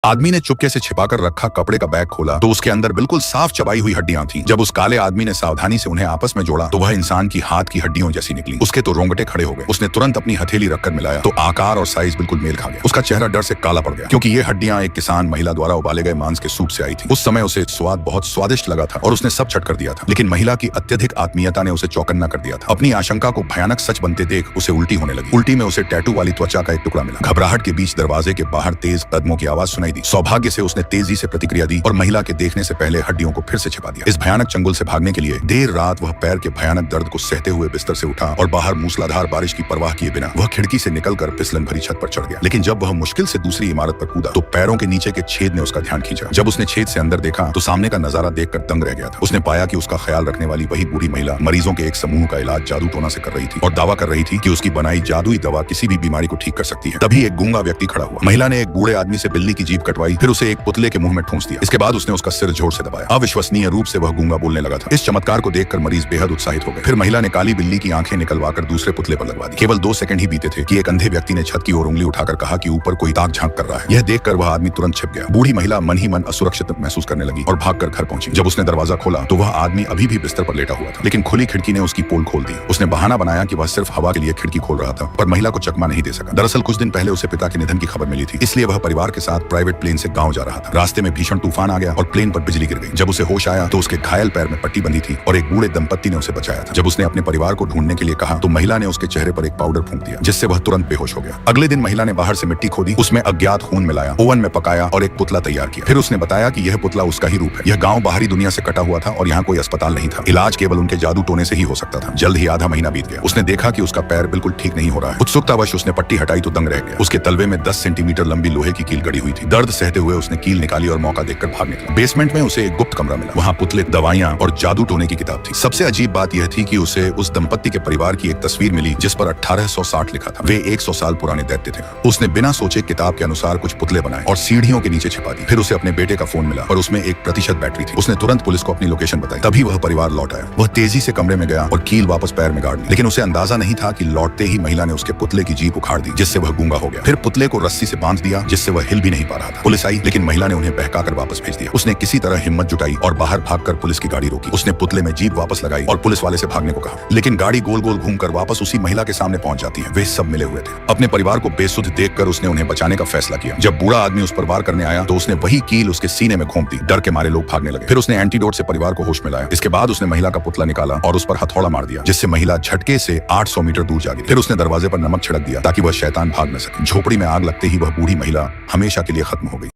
आदमी ने चुपके से छिपाकर रखा कपड़े का बैग खोला तो उसके अंदर बिल्कुल साफ चबाई हुई हड्डियां थीं। जब उस काले आदमी ने सावधानी से उन्हें आपस में जोड़ा तो वह इंसान की हाथ की हड्डियों जैसी निकली। उसके तो रोंगटे खड़े हो गए। उसने तुरंत अपनी हथेली रखकर मिलाया तो आकार और साइज बिल्कुल मेल खा गया। उसका चेहरा डर से काला पड़ गया क्योंकि ये हड्डियां एक किसान महिला द्वारा उबाले गए मांस के सूप से आई थी। उस समय उसे स्वाद बहुत स्वादिष्ट लगा था और उसने सब छट कर दिया था, लेकिन महिला की अत्यधिक आत्मीयता ने उसे चौकन्ना कर दिया था। अपनी आशंका को भयानक सच बनते देख उसे उल्टी होने लगी। उल्टी में उसे टैटू वाली त्वचा का एक टुकड़ा मिला। घबराहट के बीच दरवाजे के बाहर तेज कदमों की आवाज सुनाई दी। सौभाग्य से उसने तेजी से प्रतिक्रिया दी और महिला के देखने से पहले हड्डियों को फिर से छिपा दिया। इस भयानक चंगुल से भागने के लिए देर रात वह पैर के भयानक दर्द को सहते हुए बिस्तर से उठा और बाहर मूसलाधार बारिश की परवाह किए बिना वह खिड़की से निकलकर फिसलन भरी छत पर चढ़ गया। लेकिन जब वह मुश्किल से दूसरी इमारत पर कूदा तो पैरों के नीचे के छेद ने उसका ध्यान खींचा। जब उसने छेद से अंदर देखा तो सामने का नजारा देखकर दंग रह गया था। उसने पाया कि उसका ख्याल रखने वाली वही बूढ़ी महिला मरीजों के एक समूह का इलाज जादू टोना से कर रही थी और दावा कर रही थी कि उसकी बनाई जादुई दवा किसी भी बीमारी को ठीक कर सकती है। तभी एक गूंगा व्यक्ति खड़ा हुआ। महिला ने एक बूढ़े आदमी से बिल्ली की जीभ कटवाई, फिर उसे एक पुतले के मुंह में ठूंस दिया। इसके बाद उसने उसका सिर जोर से दबाया। अविश्वसनीय रूप से वह गूंगा बोलने लगा था। इस चमत्कार को देखकर मरीज बेहद उत्साहित हो गए। फिर महिला ने काली बिल्ली की आंखें निकलवाकर दूसरे पुतले पर लगवा दी। केवल 2 सेकंड ही बीते थे कि एक अंधे व्यक्ति ने छत की ओर उंगली उठाकर कहा कि ऊपर कोई ताक झांक कर रहा है। यह देखकर वह आदमी तुरंत छिप गया। बूढ़ी महिला मन ही मन असुरक्षित महसूस करने लगी और भागकर घर पहुंची। जब उसने दरवाजा खोला तो वह आदमी अभी भी बिस्तर पर लेटा हुआ था, लेकिन खुली खिड़की ने उसकी पोल खोल दी। उसने बहाना बनाया कि वह सिर्फ हवा के लिए खिड़की खोल रहा था, पर महिला को चकमा नहीं दे सका। दरअसल कुछ दिन पहले उसे पिता के निधन की खबर मिली थी, इसलिए वह परिवार के साथ प्राइवेट प्लेन से गांव जा रहा था। रास्ते में भीषण तूफान आ गया और प्लेन पर बिजली गिर गई। जब उसे होश आया तो उसके घायल पैर में पट्टी बंधी थी और एक बूढ़े दंपत्ति ने उसे बचाया था। जब उसने अपने परिवार को ढूंढने के लिए कहा तो महिला ने उसके चेहरे पर एक पाउडर फूंक दिया, जिससे वह तुरंत बेहोश हो गया। अगले दिन महिला ने बाहर से मिट्टी खोदी, उसमें अज्ञात खून मिलाया, ओवन में पकाया और एक पुतला तैयार किया। फिर उसने बताया कि यह पुतला उसका ही रूप है। यह गांव बाहरी दुनिया से कटा हुआ था और यहाँ कोई अस्पताल नहीं था। इलाज केवल उनके जादू टोने से ही हो सकता था। जल्द ही आधा महीना बीत गया। उसने देखा कि उसका पैर बिल्कुल ठीक नहीं हो रहा है। उत्सुकतावश उसने पट्टी हटाई तो दंग रह गया। उसके तलवे में 10 सेंटीमीटर लंबी लोहे की कील गड़ी हुई थी। दर्द सहते हुए उसने कील निकाली और मौका देखकर भाग निकला। बेसमेंट में उसे एक गुप्त कमरा मिला। वहाँ पुतले, दवाइयां और जादू टोने की किताब थी। सबसे अजीब बात यह थी कि उसे उस दंपत्ति के परिवार की एक तस्वीर मिली जिस पर 1860 लिखा था। वे 100 साल पुराने दैत्य थे। उसने बिना सोचे किताब के अनुसार कुछ पुतले बनाए और सीढ़ियों के नीचे छिपा दी। फिर उसे अपने बेटे का फोन मिला और उसमें 1% बैटरी थी। उसने तुरंत पुलिस को अपनी लोकेशन बताई। तभी वह परिवार लौट आया। वह तेजी से कमरे में गया और कील वापस पैर में गाड़ ली, लेकिन उसे अंदाजा नहीं था कि लौटते ही महिला ने उसके पुतले की जीभ उखाड़ दी, जिससे वह गूंगा हो गया। फिर पुतले को रस्सी से बांध दिया, जिससे वह हिल भी नहीं पा रहा था। पुलिस आई, लेकिन महिला ने उन्हें बहकाकर वापस भेज दिया। उसने किसी तरह हिम्मत जुटाई और बाहर भागकर पुलिस की गाड़ी रोकी। उसने पुतले में जीभ वापस लगाई और पुलिस वाले से भागने को कहा, लेकिन गाड़ी गोल गोल घूमकर वापस उसी महिला के सामने पहुंच जाती है। वे सब मिले हुए थे। अपने परिवार को बेसुध देखकर उसने उन्हें बचाने का फैसला किया। जब बूढ़ा आदमी उस पर वार करने आया तो उसने वही कील उसके सीने में घोंप दी। डर के मारे लोग भागने लगे। फिर उसने एंटीडोट से परिवार को होश में लाया। इसके बाद उसने महिला का पुतला निकाला और उस पर हथौड़ा मार दिया, जिससे महिला झटके से 800 मीटर दूर जा गिरी। फिर उसने दरवाजे पर नमक छिड़क दिया ताकि वह शैतान भाग न सके। झोपड़ी में आग लगते ही वह बूढ़ी महिला हमेशा के लिए खत्म हो गई।